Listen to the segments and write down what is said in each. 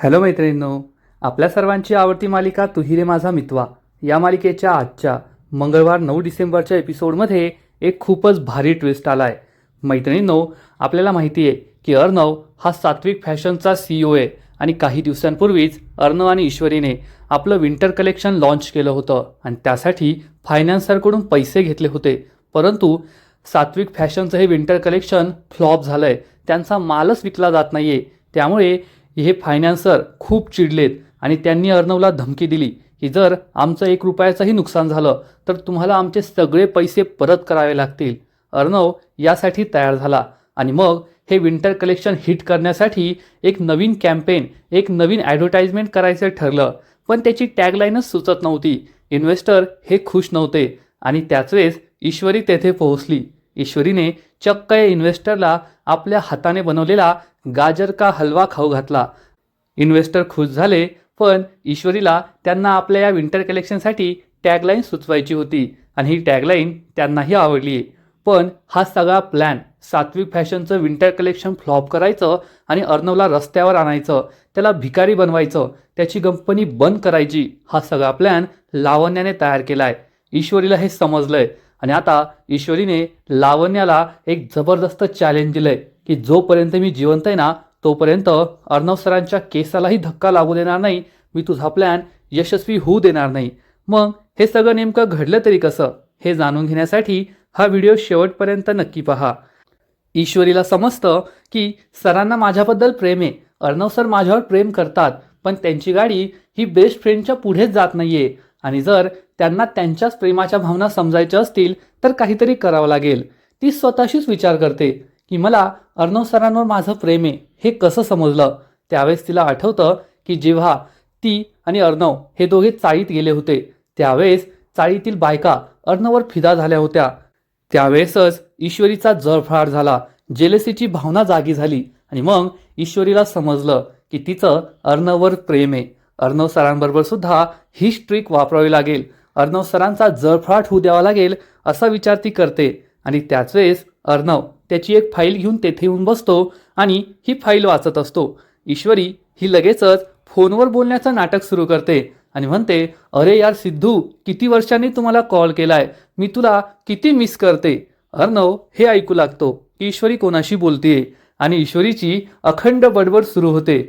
Hello मैत्रिणींनो, आपल्या सर्वांची आवडती मालिका तू ही रे माझा मितवा या मालिकेच्या आजच्या मंगळवार 9 डिसेंबरच्या एपिसोडमध्ये एक खूपच भारी ट्विस्ट आला आहे. मैत्रिणींनो, आपल्याला माहिती आहे की अर्णव हा सात्विक फॅशनचा CEO आहे आणि काही दिवसांपूर्वीच अर्णव आणि ईश्वरीने आपलं विंटर कलेक्शन लॉन्च केलं होतं आणि त्यासाठी फायनान्सरकडून पैसे घेतले होते. परंतु सात्विक फॅशनचं हे विंटर कलेक्शन फ्लॉप झालं आहे, त्यांचा मालच विकला जात नाही आहे. त्यामुळे हे फायनान्सर खूप चिडलेत आणि त्यांनी अर्णवला धमकी दिली की जर आमचं 1 रुपयाचंही नुकसान झालं तर तुम्हाला आमचे सगळे पैसे परत करावे लागतील. अर्णव यासाठी तयार झाला आणि मग हे विंटर कलेक्शन हिट करण्यासाठी एक नवीन कॅम्पेन, एक नवीन ॲडव्हर्टाइजमेंट करायचं ठरलं. पण त्याची टॅगलाईनच सुचत नव्हती. इन्व्हेस्टर हे खुश नव्हते आणि त्याच वेळेस ईश्वरी तेथे पोहोचली. ईश्वरीने चक्क या इन्व्हेस्टरला आपल्या हाताने बनवलेला गाजर का हलवा खाऊ घातला. इन्व्हेस्टर खुश झाले, पण ईश्वरीला त्यांना आपल्या या विंटर कलेक्शनसाठी टॅगलाईन सुचवायची होती आणि ही टॅगलाईन त्यांनाही आवडली. पण हा सगळा प्लॅन, सात्विक फॅशनचं विंटर कलेक्शन फ्लॉप करायचं आणि अर्णवला रस्त्यावर आणायचं, त्याला भिकारी बनवायचं, त्याची कंपनी बंद करायची, हा सगळा प्लॅन लावण्याने तयार केला आहे. ईश्वरीला हे समजलंय आणि आता ईश्वरीने लावण्याला एक जबरदस्त चॅलेंज दिलंय की जोपर्यंत मी जिवंत आहे ना तोपर्यंत अर्णव सरांच्या केसालाही धक्का लागू देणार नाही, मी तुझा प्लॅन यशस्वी होऊ देणार नाही. मग हे सगळं नेमकं घडलं तरी कसं, हे जाणून घेण्यासाठी हा व्हिडिओ शेवटपर्यंत नक्की पहा. ईश्वरीला समजतं की सरांना माझ्याबद्दल प्रेम आहे, अर्णव सर माझ्यावर प्रेम करतात, पण त्यांची गाडी ही बेस्ट फ्रेंडच्या पुढेच जात नाहीये आणि जर त्यांना त्यांच्याच प्रेमाच्या भावना समजायच्या असतील तर काहीतरी करावं लागेल. ती स्वतःशीच विचार करते की मला अर्णव सरांवर माझं प्रेम आहे हे कसं समजलं. त्यावेळेस तिला आठवतं की जेव्हा ती आणि अर्णव हे दोघे चाळीत गेले होते त्यावेळेस चाळीतील बायका अर्णववर फिदा झाल्या होत्या. त्यावेळेसच ईश्वरीचा जळफळाट झाला, जेलसीची भावना जागी झाली आणि मग ईश्वरीला समजलं की तिचं अर्णववर प्रेम आहे. अर्णव सरांबरोबर सुद्धा ही ट्रिक वापरावी लागेल, अर्णव सरांचा जळफळाट होऊ द्यावा लागेल असा विचार ती करते. आणि त्याच वेळेस अर्णव त्याची एक फाईल घेऊन तेथे येऊन बसतो आणि ही फाईल वाचत असतो. ईश्वरी ही लगेचच फोनवर बोलण्याचं नाटक सुरू करते आणि म्हणते, अरे यार सिद्धू, किती वर्षांनी तुम्हाला कॉल केलाय, मी तुला किती मिस करते. अर्णव हे ऐकू लागतो की ईश्वरी कोणाशी बोलतेय आणि ईश्वरीची अखंड बडबड सुरू होते.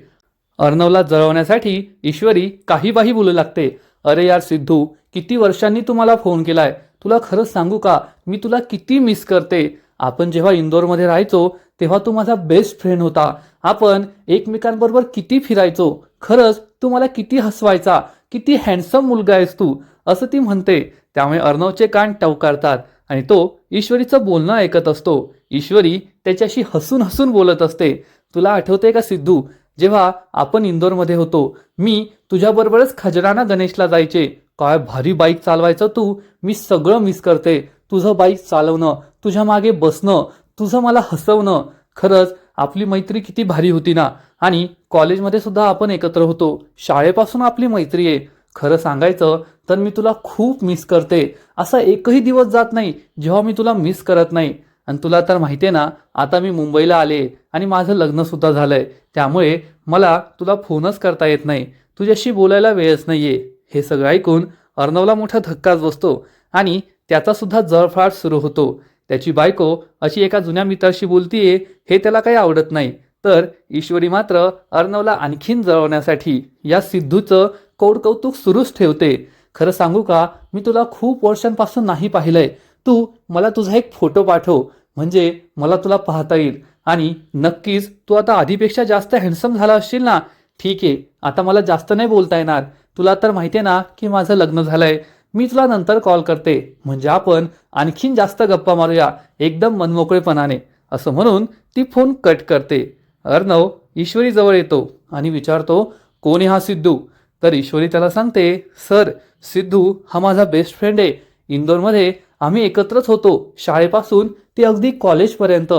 अर्णवला जळवण्यासाठी ईश्वरी काहीबाही बोलू लागते. अरे यार सिद्धू, किती वर्षांनी तुम्हाला फोन केलाय, तुला खरंच सांगू का, मी तुला किती मिस करते. आपण जेव्हा इंदोरमध्ये राहायचो तेव्हा तू माझा बेस्ट फ्रेंड होता, आपण एकमेकांबरोबर किती फिरायचो, खरंच तू मला किती हसवायचा, किती हँडसम मुलगा आहेस तू, असं ती म्हणते. त्यामुळे अर्णवचे कान टवकारतात आणि तो ईश्वरीचं बोलणं ऐकत असतो. ईश्वरी त्याच्याशी हसून हसून बोलत असते. तुला आठवते का सिद्धू, जेव्हा आपण इंदोरमध्ये होतो मी तुझ्याबरोबरच खजराना गणेशला जायचे, काय भारी बाईक चालवायचं तू, मी सगळं मिस करते. तुझं बाईक चालवणं, तुझ्या मागे बसणं, तुझं मला हसवणं, खरंच आपली मैत्री किती भारी होती ना. आणि कॉलेजमध्ये सुद्धा आपण एकत्र होतो, शाळेपासून आपली मैत्री आहे. खरं सांगायचं तर मी तुला खूप मिस करते, असा एकही दिवस जात नाही जेव्हा मी तुला मिस करत नाही. आणि तुला तर माहिती आहे ना, आता मी मुंबईला आले आणि माझं लग्न सुद्धा झालंय, त्यामुळे मला तुला फोनच करता येत नाही, तुझ्याशी बोलायला वेळच नाहीये. हे सगळं ऐकून अर्णवला मोठा धक्काच बसतो आणि त्याचा सुद्धा जळफळाट सुरू होतो. त्याची बायको अशी एका जुन्या मित्राशी बोलतीये हे त्याला काही आवडत नाही. तर ईश्वरी मात्र अर्णवला आणखीन जळवण्यासाठी या सिद्धूचं कौतुक सुरूच ठेवते. खरं सांगू का, मी तुला खूप वर्षांपासून नाही पाहिलंय, तू मला तुझा एक फोटो पाठव म्हणजे मला तुला पाहता येईल. आणि नक्कीच तू आता आधीपेक्षा जास्त हँडसम झाला असशील ना. ठीक आहे, आता मला जास्त नाही बोलता येणार, तुला तर माहिती आहे ना की माझं लग्न झालंय, मी तुला नंतर कॉल करते म्हणजे आपण आणखीन जास्त गप्पा मारूया एकदम मनमोकळेपणाने, असं म्हणून ती फोन कट करते. अर्णव ईश्वरी जवळ येतो आणि विचारतो, कोण आहे हा सिद्धू. तर ईश्वरी त्याला सांगते, सर सिद्धू हा माझा बेस्ट फ्रेंड आहे, इंदोरमध्ये आम्ही एकत्रच होतो शाळेपासून ते अगदी कॉलेजपर्यंत,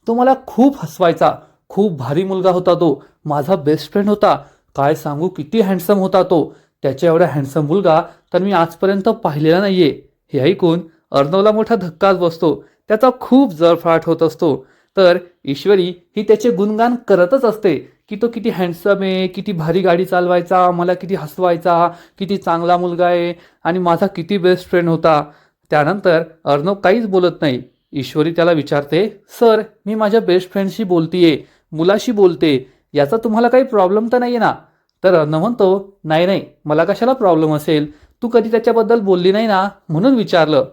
तो मला खूप हसवायचा, खूप भारी मुलगा होता, तो माझा बेस्ट फ्रेंड होता, काय सांगू किती हँडसम होता तो, त्याच्या एवढा हँडसम मुलगा तर मी आजपर्यंत पाहिलेला नाहीये. हे ऐकून अर्णवला मोठा धक्काच बसतो, त्याचा खूप जळफळाट होत असतो. तर ईश्वरी ही त्याचे गुणगान करतच असते की तो किती हँडसम आहे, किती भारी गाडी चालवायचा, मला किती हसवायचा, किती चांगला मुलगा आहे आणि माझा किती बेस्ट फ्रेंड होता. त्यानंतर अर्णव काहीच बोलत नाही. ईश्वरी त्याला विचारते, सर मी माझ्या बेस्ट फ्रेंडशी बोलतीये, मुलाशी बोलते, याचा तुम्हाला काही प्रॉब्लेम तर नाही ना? तर अर्णव म्हणतो, नाही नाही, मला कशाला प्रॉब्लेम असेल, तू कधी त्याच्याबद्दल बोलली नाही ना म्हणून विचारलं.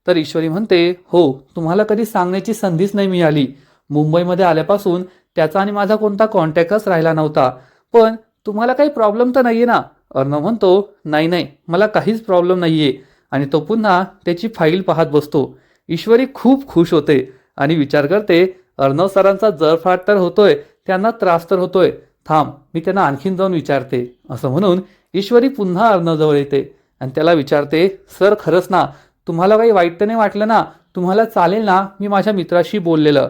तर ईश्वरी म्हणते, हो, तुम्हाला कधी सांगण्याची संधीच नाही मिळाली. मुंबईमध्ये आल्यापासून त्याचा आणि माझा कोणता कॉन्टॅक्टच राहिला नव्हता. पण तुम्हाला काही प्रॉब्लेम तर नाहीये ना? अर्णव म्हणतो, नाही नाही, मला काहीच प्रॉब्लेम नाहीये. आणि तो पुन्हा त्याची फाईल पाहत बसतो. ईश्वरी खूप खुश होते आणि विचार करते, अर्णव सरांचा जळफाट तर होतोय, त्यांना त्रास तर होतोय, थांब मी त्यांना आणखीन जाऊन विचारते. असं म्हणून ईश्वरी पुन्हा अर्णवजवळ येते आणि त्याला विचारते, सर खरंच ना, तुम्हाला काही वाईट तर नाही वाटलं ना? तुम्हाला चालेल ना मी माझ्या मित्राशी बोललेलं?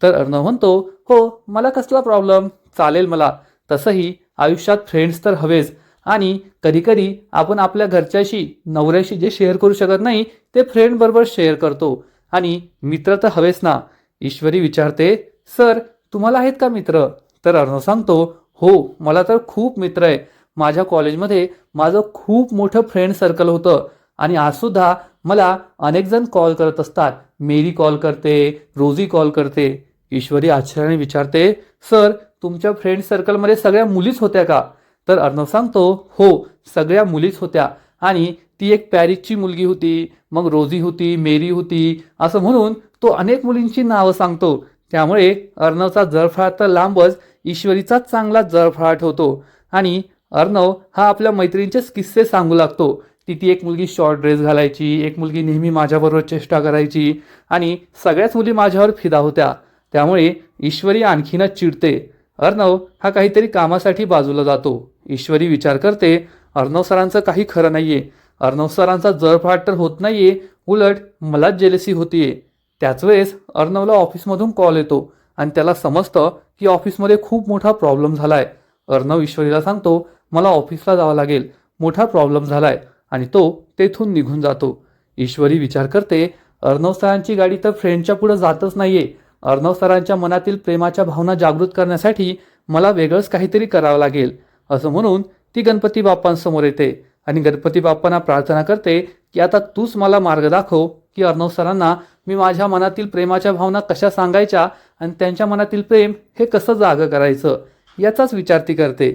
तर अर्णव म्हणतो, हो, मला कसला प्रॉब्लेम, चालेल मला. तसंही आयुष्यात फ्रेंड्स तर हवेच आणि कधीकधी आपण आपल्या घरच्याशी, नवऱ्याशी जे शेअर करू शकत नाही ते फ्रेंड बरोबर शेअर करतो आणि मित्र तर हवेच ना. ईश्वरी विचारते, सर तुम्हाला आहेत का मित्र? तर अर्णव सांगतो, हो, मला तर खूप मित्र आहे. माझ्या कॉलेजमध्ये माझं खूप मोठं फ्रेंड सर्कल होतं आणि आजसुद्धा मला अनेक जण कॉल करत असतात. मेरी कॉल करते, रोजी कॉल करते. ईश्वरी आश्चर्याने विचारते, सर तुमच्या फ्रेंड सर्कलमध्ये सगळ्या मुलीच होत्या का? तर अर्णव सांगतो, हो, सगळ्या मुलीच होत्या आणि ती एक पॅरिसची मुलगी होती, मग रोजी होती, मेरी होती, असं म्हणून तो अनेक मुलींची नावं सांगतो. त्यामुळे अर्णवचा जळफळाट तर लांबच, ईश्वरीचाच चांगला जळफळाट होतो आणि अर्णव हा आपल्या मैत्रिणीचेच किस्से सांगू लागतो. ती एक मुलगी शॉर्ट ड्रेस घालायची, एक मुलगी नेहमी माझ्याबरोबर चेष्टा करायची आणि सगळ्याच मुली माझ्यावर फिदा होत्या. त्यामुळे ईश्वरी आणखीनच चिडते. अर्णव हा काहीतरी कामासाठी बाजूला जातो. ईश्वरी विचार करते, अर्णव सरांचं काही खरं नाहीये. अर्णव सरांचा जळफाट तर होत नाहीये, उलट मलाच जेलसी होतीये. त्याच वेळेस अर्णवला ऑफिसमधून कॉल येतो आणि त्याला समजतं की ऑफिसमध्ये खूप मोठा प्रॉब्लेम झालाय. अर्णव ईश्वरीला सांगतो, मला ऑफिसला जावं लागेल, मोठा प्रॉब्लेम झालाय, आणि तो तेथून निघून जातो. ईश्वरी विचार करते, अर्णव सरांची गाडी तर फ्रेंडच्या पुढे जातच नाहीये. अर्णव सरांच्या मनातील प्रेमाच्या भावना जागृत करण्यासाठी मला वेगळंच काहीतरी करावं लागेल. असं म्हणून ती गणपती बाप्पांसमोर येते आणि गणपती बाप्पांना प्रार्थना करते की आता तूच मला मार्ग दाखव की अर्णव सरांना मी माझ्या मनातील प्रेमाच्या भावना कशा सांगायच्या आणि त्यांच्या मनातील प्रेम हे कसं जागं करायचं, याचाच विचार ती करते.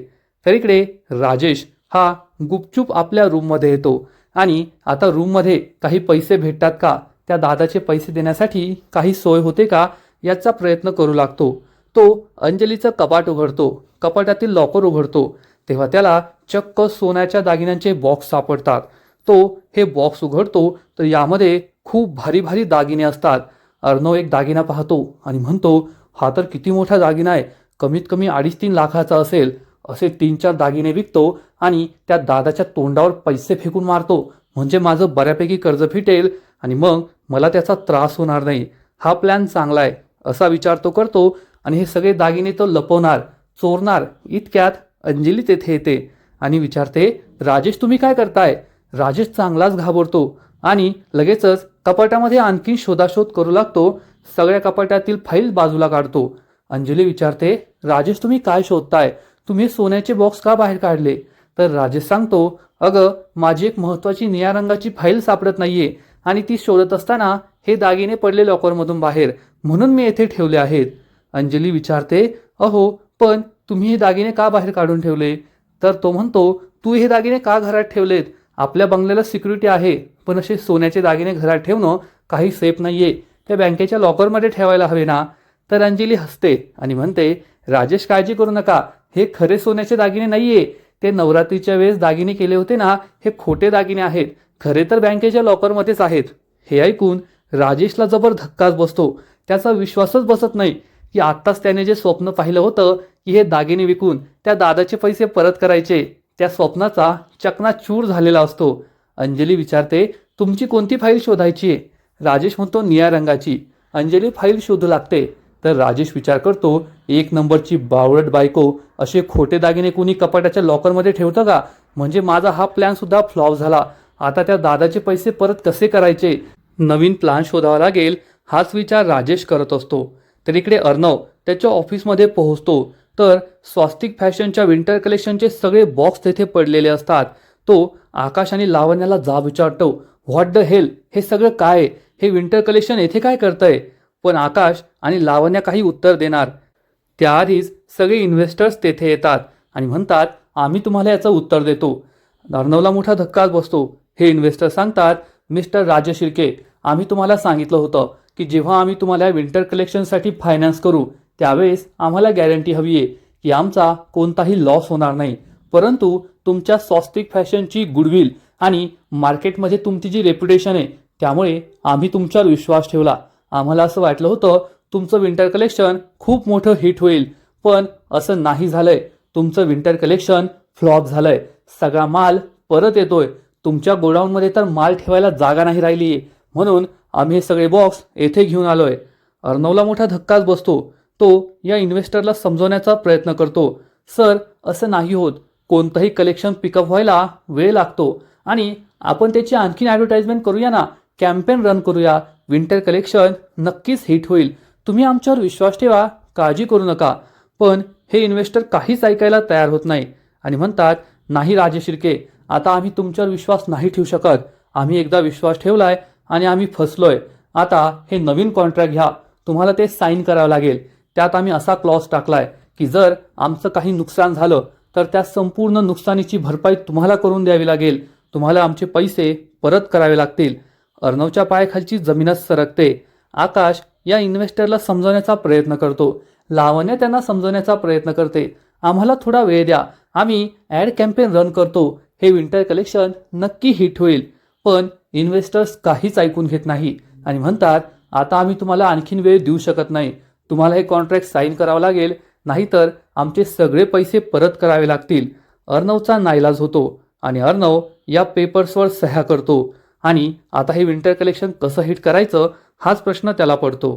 तर इकडे राजेश हा गुपचूप आपल्या रूममध्ये येतो आणि आता रूममध्ये काही पैसे भेटतात का, त्या दादाचे पैसे देण्यासाठी काही सोय होते का, याचा प्रयत्न करू लागतो. तो अंजलीचं कपाट उघडतो, कपाटातील लॉकर उघडतो, तेव्हा त्याला चक्क सोन्याच्या दागिन्यांचे बॉक्स सापडतात. तो हे बॉक्स उघडतो तर यामध्ये खूप भारी भारी दागिने असतात. अर्णव एक दागिना पाहतो आणि म्हणतो, हा तर किती मोठा दागिना आहे, कमीत कमी 2.5-3 लाखाचा असेल. असे 3-4 दागिने विकतो आणि त्या दादाच्या तोंडावर पैसे फेकून मारतो, म्हणजे माझं बऱ्यापैकी कर्ज फिटेल आणि मग मला त्याचा त्रास होणार नाही. हा प्लॅन चांगला आहे असा विचार तो करतो आणि हे सगळे दागिने तो लपवणार, चोरणार. इतक्यात अंजली तेथे येते आणि विचारते, राजेश तुम्ही काय करताय? राजेश चांगलाच घाबरतो आणि लगेचच कपाटामध्ये आणखी शोधाशोध करू लागतो. सगळ्या कपाटातील फाईल बाजूला काढतो. अंजली विचारते, राजेश तुम्ही काय शोधताय? तुम्ही सोन्याचे बॉक्स का बाहेर काढले? तर राजेश सांगतो, अगं माझी एक महत्त्वाची निळ्या रंगाची फाईल सापडत नाहीये आणि ती शोधत असताना हे दागिने पडले लॉकरमधून बाहेर, म्हणून मी येथे ठेवले आहेत. अंजली विचारते, अहो पण तुम्ही हे दागिने का बाहेर काढून ठेवले? तर तो म्हणतो, तू हे दागिने का घरात ठेवलेत? आपल्या बंगल्याला सिक्युरिटी आहे, पण असे सोन्याचे दागिने घरात ठेवणं काही सेफ नाहीये, त्या बँकेच्या लॉकरमध्ये ठेवायला हवे ना. तर अंजली हसते आणि म्हणते, राजेश काळजी करू नका, हे खरे सोन्याचे दागिने नाहीये, ते नवरात्रीच्या वेळेस दागिने केले होते ना, हे खोटे दागिने आहेत, खरे तर बँकेच्या लॉकरमध्येच आहेत. हे ऐकून राजेशला जबर धक्काच बसतो. त्याचा विश्वासच बसत नाही की आत्ताच त्याने जे स्वप्न पाहिलं होतं की हे दागिने विकून त्या दादाचे पैसे परत करायचे, त्या स्वप्नाचा चकनाचूर झालेला असतो. अंजली विचारते, तुमची कोणती फाईल शोधायची आहे? राजेश म्हणतो, निळ्या रंगाची. अंजली फाईल शोधू लागते. तर राजेश विचार करतो, 1 नंबरची बावळट बायको, असे खोटे दागिने कुणी कपाटाच्या लॉकरमध्ये ठेवतं का? म्हणजे माझा हा प्लॅन सुद्धा फ्लॉप झाला. आता त्या दादाचे पैसे परत कसे करायचे? नवीन प्लॅन शोधावा लागेल, हाच विचार राजेश करत असतो. तर इकडे अर्णव त्याच्या ऑफिसमध्ये पोहोचतो तर स्वस्तिक फॅशनच्या विंटर कलेक्शनचे सगळे बॉक्स तेथे पडलेले असतात. तो आकाश आणि लावण्याला जाब विचारतो, व्हॉट द हेल, हे सगळं काय आहे? हे विंटर कलेक्शन येथे काय करतंय? पण आकाश आणि लावण्य काही उत्तर देणार त्याआधीच सगळे इन्व्हेस्टर्स तेथे येतात आणि म्हणतात, आम्ही तुम्हाला याचं उत्तर देतो. अर्णवला मोठा धक्काच बसतो. हे इन्व्हेस्टर सांगतात, मिस्टर राजेश शिर्के, आम्ही तुम्हाला सांगितलं होतं की जेव्हा आम्ही तुम्हाला विंटर कलेक्शनसाठी फायनान्स करू त्यावेळेस आम्हाला गॅरंटी हवी आहे की आमचा कोणताही लॉस होणार नाही. परंतु तुमच्या स्वस्तिक फॅशनची गुडविल आणि मार्केटमध्ये तुमची जी रेप्युटेशन आहे त्यामुळे आम्ही तुमच्यावर विश्वास ठेवला. आम्हाला असं वाटलं होतं तुमचं विंटर कलेक्शन खूप मोठं हिट होईल, पण असं नाही झालंय. तुमचं विंटर कलेक्शन फ्लॉप झालंय. सगळा माल परत येतोय. तुमच्या गोडाऊनमध्ये तर माल ठेवायला जागा नाही राहिली, म्हणून आम्ही हे सगळे बॉक्स येथे घेऊन आलोय. अर्णवला मोठा धक्काच बसतो. तो या इन्व्हेस्टरला समजवण्याचा प्रयत्न करतो, सर असं नाही होत. कोणतंही कलेक्शन पिकअप व्हायला वेळ लागतो आणि आपण त्याची आणखीन ॲडव्हर्टाइजमेंट करूया ना, कॅम्पेन रन करूया. विंटर कलेक्शन नक्कीच हिट होईल. तुम्ही आमच्यावर विश्वास ठेवा, काळजी करू नका. पण हे इन्व्हेस्टर काहीच ऐकायला तयार होत नाही आणि म्हणतात, नाही राजेश शिर्के, आता आम्ही तुमच्यावर विश्वास नाही ठेवू शकत. आम्ही एकदा विश्वास ठेवलाय आणि आम्ही फसलोय. आता हे नवीन कॉन्ट्रॅक्ट घ्या. तुम्हाला ते साईन करावं लागेल. त्यात आम्ही असा क्लॉज टाकलाय की जर आमचं काही नुकसान झालं तर त्या संपूर्ण नुकसानीची भरपाई तुम्हाला करून द्यावी लागेल. तुम्हाला आमचे पैसे परत करावे लागतील. अर्णवच्या पायाखालची जमीनच सरकते. आकाश या इन्व्हेस्टरला समजवण्याचा प्रयत्न करतो. लावण्य त्यांना समजवण्याचा प्रयत्न करते. आम्हाला थोडा वेळ द्या. आम्ही ॲड कॅम्पेन रन करतो. हे विंटर कलेक्शन नक्की हिट होईल. पण इन्व्हेस्टर्स काहीच ऐकून घेत नाही आणि म्हणतात, आता आम्ही तुम्हाला आणखीन वेळ देऊ शकत नाही. तुम्हाला हे कॉन्ट्रॅक्ट साईन करावं लागेल, नाहीतर आमचे सगळे पैसे परत करावे लागतील. अर्णवचा नाईलाज होतो आणि अर्णव या पेपर्सवर सह्या करतो आणि आता हे विंटर कलेक्शन कसं हिट करायचं हाच प्रश्न त्याला पडतो.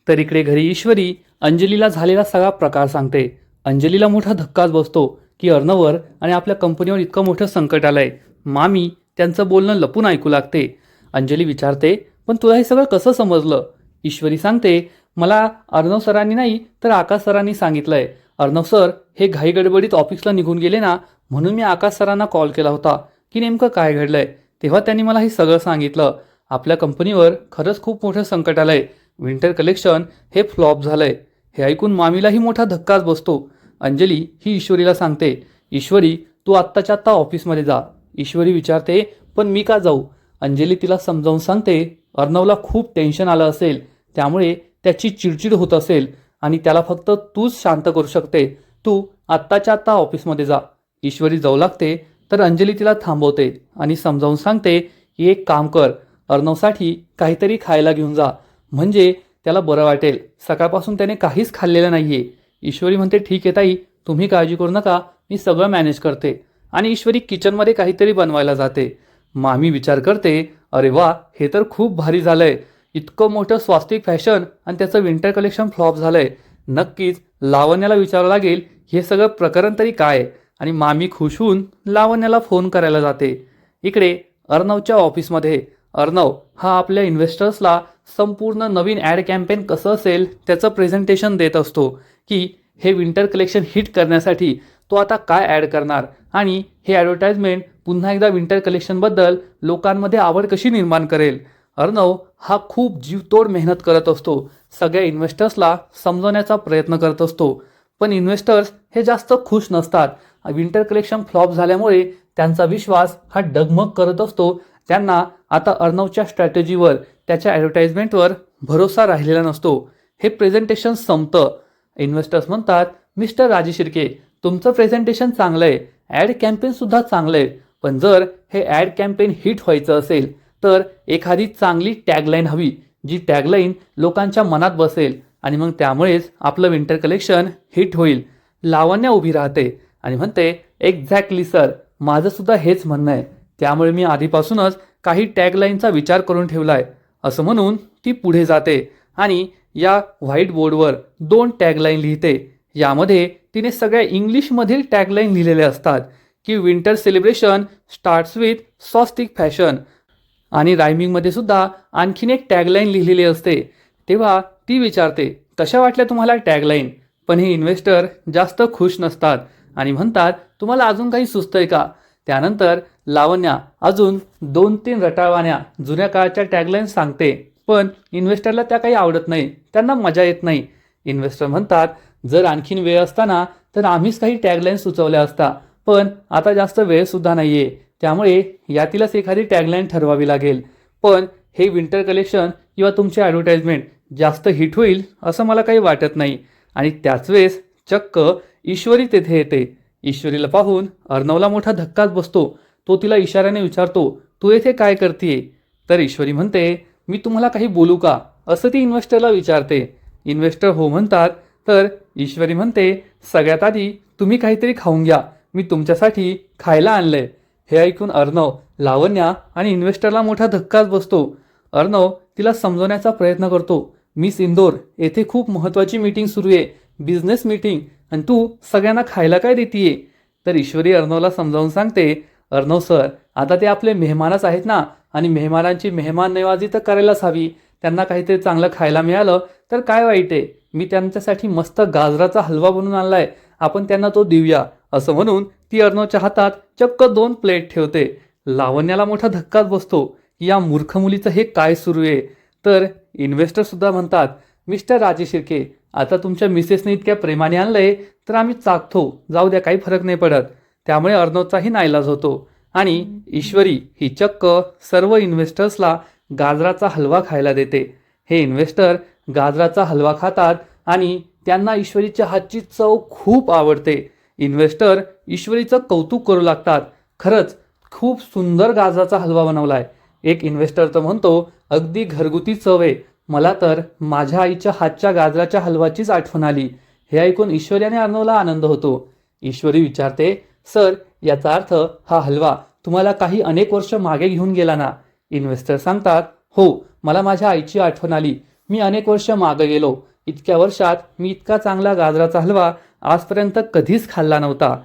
तर इकडे घरी ईश्वरी अंजलीला झालेला सगळा प्रकार सांगते. अंजलीला मोठा धक्काच बसतो की अर्णववर आणि आपल्या कंपनीवर इतकं मोठं संकट आलंय. मामी त्यांचं बोलणं लपून ऐकू लागते. अंजली विचारते, पण तुला हे सगळं कसं समजलं? ईश्वरी सांगते, मला अर्णव सरांनी नाही तर आकाश सरांनी सांगितलंय. अर्णव सर हे घाईगडबडीत ऑफिसला निघून गेले ना, म्हणून मी आकाश सरांना कॉल केला होता की नेमकं काय घडलंय. तेव्हा त्यांनी मला हे सगळं सांगितलं. आपल्या कंपनीवर खरंच खूप मोठं संकट आलंय. विंटर कलेक्शन हे फ्लॉप झालंय. हे ऐकून मामीलाही मोठा धक्काच बसतो. अंजली ही ईश्वरीला सांगते, ईश्वरी तू आत्ताच्या आत्ता ऑफिसमध्ये जा. ईश्वरी विचारते, पण मी का जाऊ? अंजली तिला समजावून सांगते, अर्णवला खूप टेन्शन आलं असेल, त्यामुळे त्याची चिडचिड होत असेल आणि त्याला फक्त तूच शांत करू शकते. तू आत्ताच्या आत्ता ऑफिसमध्ये जा. ईश्वरी जाऊ लागते तर अंजली तिला थांबवते आणि समजावून सांगते की एक काम कर, अर्णवसाठी काहीतरी खायला घेऊन जा, म्हणजे त्याला बरं वाटेल. सकाळपासून त्याने काहीच खाल्लेलं नाहीये. ईश्वरी म्हणते, ठीक आहे ताई, तुम्ही काळजी करू नका, मी सगळं मॅनेज करते. आणि ईश्वरी किचनमध्ये काहीतरी बनवायला जाते. मामी विचार करते, अरे वा, हे तर खूप भारी झालंय. इतकं मोठं स्वस्तिक फॅशन आणि त्याचं विंटर कलेक्शन फ्लॉप झालंय. नक्कीच लावण्याला विचारावं लागेल हे सगळं प्रकरण तरी काय. आणि मामी खुश होऊन लावण्याला फोन करायला जाते. इकडे अर्णवच्या ऑफिसमध्ये अर्णव हा आपल्या इन्व्हेस्टर्सला संपूर्ण नवीन ॲड कॅम्पेन कसं असेल त्याचं प्रेझेंटेशन देत असतो की हे विंटर कलेक्शन हिट करण्यासाठी तो आता काय ॲड करणार आणि हे ॲडव्हर्टाइजमेंट पुन्हा एकदा विंटर कलेक्शनबद्दल लोकांमध्ये आवड कशी निर्माण करेल. अर्णव हा खूप जीवतोड मेहनत करत असतो. सगळ्या इन्व्हेस्टर्सला समजवण्याचा प्रयत्न करत असतो. पण इन्व्हेस्टर्स हे जास्त खुश नसतात. विंटर कलेक्शन फ्लॉप झाल्यामुळे त्यांचा विश्वास हा डगमग करत असतो. त्यांना आता अर्णवच्या स्ट्रॅटेजीवर, त्याच्या ॲडव्हर्टाइजमेंटवर भरोसा राहिलेला नसतो. हे प्रेझेंटेशन संपतं. इन्व्हेस्टर्स म्हणतात, मिस्टर राजेश शिर्के, तुमचं प्रेझेंटेशन चांगलं आहे, ॲड कॅम्पेनसुद्धा चांगलं आहे, पण जर हे ॲड कॅम्पेन हिट व्हायचं असेल तर एखादी चांगली टॅगलाईन हवी, जी टॅगलाईन लोकांच्या मनात बसेल आणि मग त्यामुळेच आपलं विंटर कलेक्शन हिट होईल. लावण्य उभी राहते आणि म्हणते, एक्झॅक्टली सर, माझंसुद्धा हेच म्हणणं आहे. त्यामुळे मी आधीपासूनच काही टॅगलाईनचा विचार करून ठेवला आहे. असं म्हणून ती पुढे जाते आणि या व्हाईट बोर्डवर 2 टॅगलाईन लिहिते. यामध्ये तिने सगळ्या इंग्लिशमधील टॅगलाईन लिहिलेले असतात की winter celebration starts with Swastik fashion, आणि रायमिंगमध्ये सुद्धा आणखीन एक टॅगलाईन लिहिलेली असते. तेव्हा ती विचारते, कशा वाटल्या तुम्हाला टॅगलाईन? पण हे इन्व्हेस्टर जास्त खुश नसतात आणि म्हणतात, तुम्हाला अजून काही सुचतंय का? त्यानंतर लावण्या अजून 2-3 रटाळवाण्या जुन्या काळाच्या टॅगलाईन सांगते, पण इन्व्हेस्टरला त्या काही आवडत नाही, त्यांना मजा येत नाही. इन्व्हेस्टर म्हणतात, जर आणखीन वेळ असताना तर आम्हीच काही टॅगलाईन सुचवल्या असता, पण आता जास्त वेळ सुद्धा नाहीये, त्यामुळे यातीलच एखादी टॅगलाईन ठरवावी लागेल. पण हे विंटर कलेक्शन किंवा तुमचे ॲडव्हर्टाइजमेंट जास्त हिट होईल असं मला काही वाटत नाही. आणि त्याच वेळेस चक्क ईश्वरी तेथे येते. ईश्वरीला पाहून अर्णवला मोठा धक्काच बसतो. तो तिला इशाऱ्याने विचारतो, तू येथे काय करतीये? तर ईश्वरी म्हणते, मी तुम्हाला काही बोलू का, असं ती इन्व्हेस्टरला विचारते. इन्व्हेस्टर हो म्हणतात. तर ईश्वरी म्हणते, सगळ्यात आधी तुम्ही काहीतरी खाऊन घ्या, मी तुमच्यासाठी खायला आणलंय. हे ऐकून अर्णव, लावण्या आणि इन्व्हेस्टरला मोठा धक्काच बसतो. अर्णव तिला समजवण्याचा प्रयत्न करतो, मिस इंदोर, येथे खूप महत्त्वाची मीटिंग सुरू आहे, बिझनेस मीटिंग, आणि तू सगळ्यांना खायला काय देतीये? तर ईश्वरी अर्णवला समजावून सांगते, अर्णव सर, आता ते आपले मेहमानच आहेत ना, आणि मेहमानांची मेहमान नवाजी तर करायलाच हवी. त्यांना काहीतरी चांगलं खायला मिळालं तर काय वाईट आहे. मी त्यांच्यासाठी मस्त गाजराचा हलवा बनवून आणलाय, आपण त्यांना तो देऊया. असं म्हणून ती अर्णवच्या हातात चक्क 2 प्लेट ठेवते. लावण्याला मोठा धक्काच बसतो की या मूर्ख मुलीचं हे काय सुरू आहे. तर इन्व्हेस्टर सुद्धा म्हणतात, मिस्टर राजेश शिर्के, आता तुमच्या मिसेसने इतक्या प्रेमाने आणलंय तर आम्ही चाखतो, जाऊ द्या, काही फरक नाही पडत. त्यामुळे अर्णवचाही नाईलाज होतो आणि ईश्वरी ही चक्क सर्व इन्व्हेस्टर्सला गाजराचा हलवा खायला देते. हे इन्व्हेस्टर गाजराचा हलवा खातात आणि त्यांना ईश्वरीच्या हातची चव खूप आवडते. इन्व्हेस्टर ईश्वरीचं कौतुक करू लागतात, खरंच खूप सुंदर गाजराचा हलवा बनवलाय. एक इन्व्हेस्टर तर म्हणतो, अगदी घरगुती चव आहे, मला तर माझ्या आईच्या हातच्या गाजराच्या हलवाचीच आठवण आली. हे ऐकून ईश्वरी आणि अर्णवला आनंद होतो. ईश्वरी विचारते, सर, याचा अर्थ हा हलवा तुम्हाला काही अनेक वर्ष मागे घेऊन गेला ना? इन्व्हेस्टर सांगतात, हो, मला माझ्या आईची आठवण आली, मी अनेक वर्ष मागे गेलो. इतक्या वर्षात मी इतका चांगला गाजराचा हलवा आजपर्यंत कधीच खाल्ला नव्हता.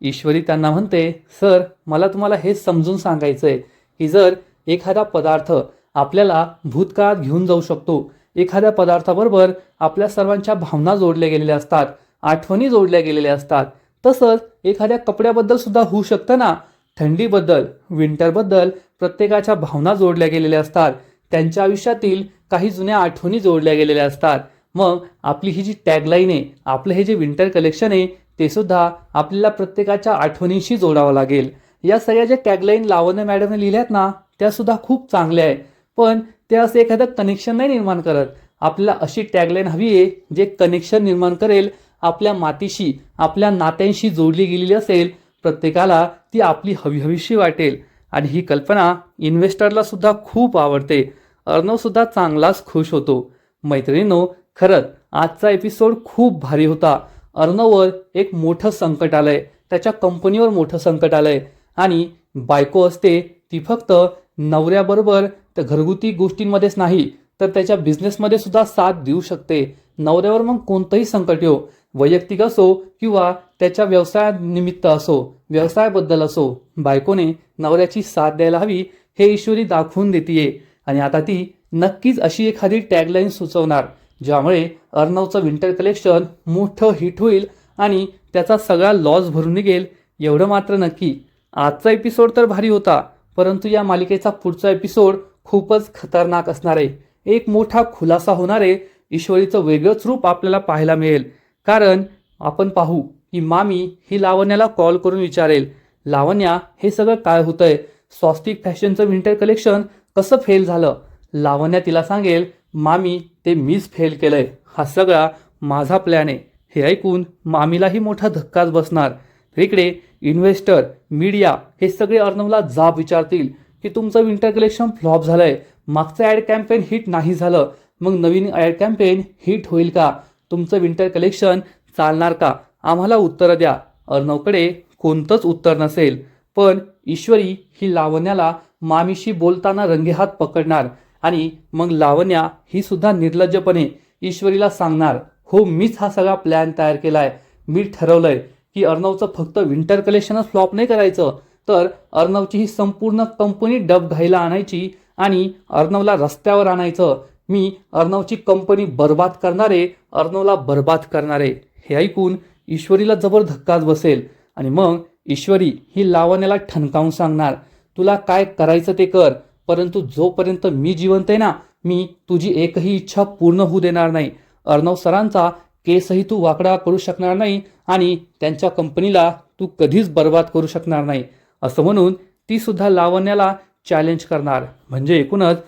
ईश्वरी त्यांना म्हणते, सर, मला तुम्हाला हेच समजून सांगायचंय की जर एखादा पदार्थ आपल्याला भूतकाळात घेऊन जाऊ शकतो, एखाद्या पदार्थाबरोबर आपल्या सर्वांच्या भावना जोडल्या गेलेल्या असतात, आठवणी जोडल्या गेलेल्या असतात, तसंच एखाद्या कपड्याबद्दल सुद्धा होऊ शकतं ना. थंडीबद्दल, विंटरबद्दल प्रत्येकाच्या भावना जोडल्या गेलेल्या असतात, त्यांच्या आयुष्यातील काही जुन्या आठवणी जोडल्या गेलेल्या असतात. मग आपली ही जी टॅगलाईन आहे, आपलं हे जे विंटर कलेक्शन आहे, ते सुद्धा आपल्याला प्रत्येकाच्या आठवणींशी जोडावं लागेल. या सगळ्या ज्या टॅगलाईन लावण्य मॅडमने लिहिल्यात ना, त्या सुद्धा खूप चांगल्या आहे, पण ते असं एखादं कनेक्शन नाही निर्माण करत. आपल्याला अशी टॅगलाईन हवी आहे जे कनेक्शन निर्माण करेल, आपल्या मातीशी, आपल्या नात्यांशी जोडली गेलेली असेल, प्रत्येकाला ती आपली हवीहवीशी वाटेल. आणि ही कल्पना इन्व्हेस्टरला सुद्धा खूप आवडते. अर्णव सुद्धा चांगलाच खुश होतो. मैत्रिणींनो, खरंच आजचा एपिसोड खूप भारी होता. अर्णववर एक मोठं संकट आलंय, त्याच्या कंपनीवर मोठं संकट आलंय, आणि बायको असते ती फक्त नवऱ्याबरोबर त्या घरगुती गोष्टींमध्येच नाही तर त्याच्या बिझनेसमध्ये सुद्धा साथ देऊ शकते. नवऱ्यावर मग कोणतंही संकट येऊ, वैयक्तिक असो किंवा त्याच्या व्यवसायानिमित्त असो, व्यवसायाबद्दल असो, बायकोने नवऱ्याची साथ द्यायला हवी हे ईश्वरी दाखवून देतीये. आणि आता ती नक्कीच अशी एखादी टॅगलाईन सुचवणार ज्यामुळे अर्णवचं विंटर कलेक्शन मोठं हिट होईल आणि त्याचा सगळा लॉस भरून निघेल. एवढं मात्र नक्की, आजचा एपिसोड तर भारी होता, परंतु या मालिकेचा पुढचा एपिसोड खूपच खतरनाक असणार आहे. एक मोठा खुलासा होणार आहे, ईश्वरीचं वेगळंच रूप आपल्याला पाहायला मिळेल. कारण आपण पाहू की मामी ही लावण्याला कॉल करून विचारेल, लावण्या, हे सगळं काय होतंय, स्वस्तिक फॅशनचं विंटर कलेक्शन कसं फेल झालं? लावण्या तिला सांगेल, मामी, ते मीच फेल केलंय, हा सगळा माझा प्लॅन आहे. हे ऐकून मामीलाही मोठा धक्काच बसणार. तर इकडे इन्व्हेस्टर, मीडिया हे सगळे अर्णवला जाब विचारतील की तुमचं विंटर कलेक्शन फ्लॉप झालंय, मागचं ॲड कॅम्पेन हिट नाही झालं, मग नवीन ॲड कॅम्पेन हिट होईल का? तुमचं विंटर कलेक्शन चालणार का? आम्हाला उत्तरं द्या. अर्णवकडे कोणतंच उत्तर नसेल, पण ईश्वरी ही लावण्याला मामीशी बोलताना रंगेहात पकडणार आणि मग लावण्या ही सुद्धा निर्लज्जपणे ईश्वरीला सांगणार, हो, मीच हा सगळा प्लॅन तयार केलाय, मी ठरवलंय की अर्णवचं फक्त विंटर कलेक्शनच फ्लॉप नाही करायचं, तर अर्णवची ही संपूर्ण कंपनी डब घायला आणायची आणि अर्णवला रस्त्यावर आणायचं. मी अर्णवची कंपनी बर्बाद करणारे, अर्णवला बर्बाद करणारे. हे ऐकून ईश्वरीला जबर धक्काच बसेल आणि मग ईश्वरी ही लावण्याला ठणकावून सांगणार, तुला काय करायचं ते कर, परंतु जोपर्यंत मी जिवंत आहे ना, मी तुझी एकही इच्छा पूर्ण होऊ देणार नाही. अर्णव सरांचा केसही तू वाकडा करू शकणार नाही आणि त्यांच्या कंपनीला तू कधीच बर्बाद करू शकणार नाही, असं म्हणून ती सुद्धा लावण्याला चॅलेंज करणार. म्हणजे एकूणच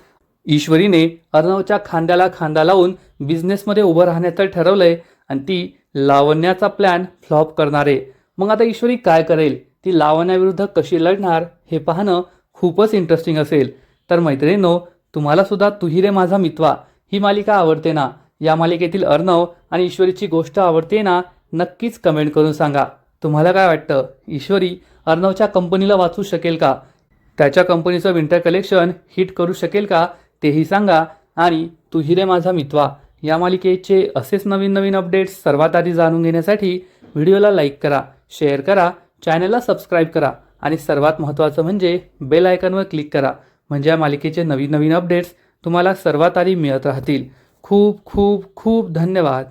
ईश्वरीने अर्णवच्या खांद्याला खांदा लावून बिझनेसमध्ये उभं राहण्याचं ठरवलंय आणि ती लावण्याचा प्लॅन फ्लॉप करणार आहे. मग आता ईश्वरी काय करेल, ती लावण्याविरुद्ध कशी लढणार हे पाहणं खूपच इंटरेस्टिंग असेल. तर मैत्रिणींनो, तुम्हाला सुद्धा तू ही रे माझा मितवा ही मालिका आवडते ना? या मालिकेतील अर्णव आणि ईश्वरीची गोष्ट आवडते ना? नक्कीच कमेंट करून सांगा. तुम्हाला काय वाटतं, ईश्वरी अर्णवच्या कंपनीला वाचू शकेल का? त्याच्या कंपनीचं विंटर कलेक्शन हिट करू शकेल का? तेही सांगा. आणि तू ही रे माझा मितवा या मालिकेचे असेच नवीन नवीन अपडेट्स सर्वात आधी जाणून घेण्यासाठी व्हिडिओला लाईक करा, शेअर करा, चॅनलला सबस्क्राईब करा आणि सर्वात महत्त्वाचं म्हणजे बेल आयकॉनवर क्लिक करा. म्हणजे या मालिकेचे नवीन नवीन अपडेट्स तुम्हाला सर्वात आधी मिळत राहतील. खूप खूप खूप धन्यवाद.